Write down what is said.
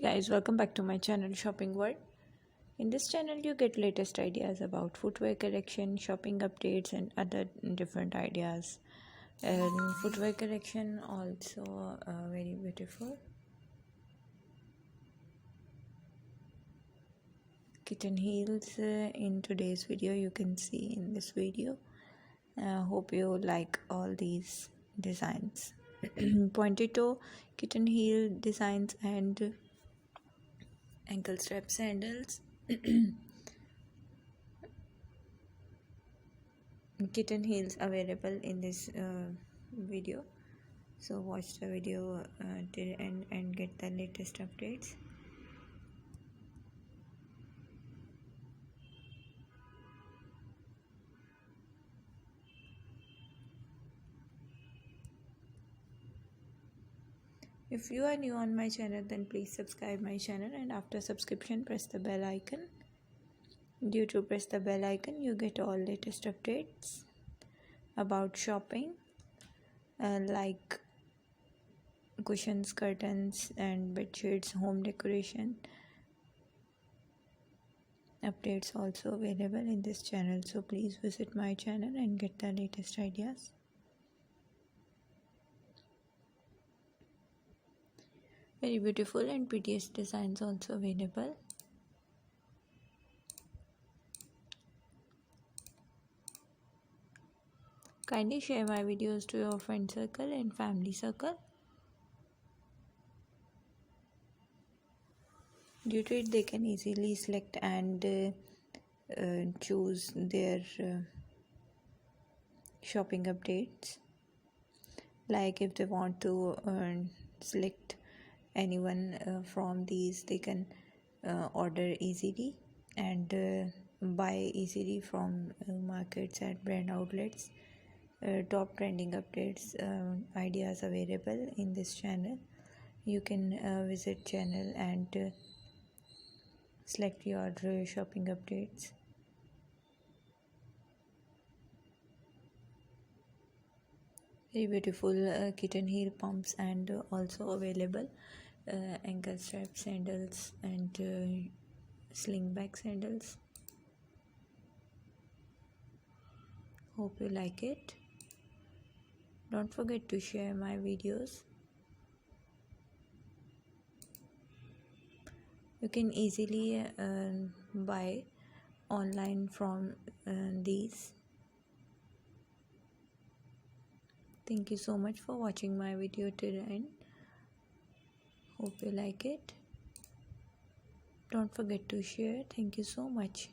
Guys, welcome back to my channel Shopping World. In this channel you get latest ideas about footwear collection, shopping updates and other different ideas. And footwear collection also very beautiful. Kitten heels in today's video you can see in this video. Hope you like all these designs. Pointed toe, kitten heel designs and ankle strap sandals. Kitten heels available in this video, so watch the video till end and get the latest updates. If you are new on my channel, then please subscribe my channel, and after subscription press the bell icon. Due to press the bell icon you get all latest updates about shopping like cushions, curtains and bed sheets, home decoration updates also available in this channel, so please visit my channel and get the latest ideas. Very beautiful and prettiest designs also available. Kindly share my videos to your friend circle and family circle. Due to it they can easily select and choose their shopping updates. Like if they want to select anyone from these, they can order easily and buy easily from markets and brand outlets. Top trending updates ideas available in this channel. You can visit channel and select your shopping updates. Very beautiful kitten heel pumps and also available ankle strap sandals and slingback sandals. Hope you like it. Don't forget to share my videos. You can easily buy online from these. Thank you so much for watching my video till the end. Hope you like it. Don't forget to share. Thank you so much.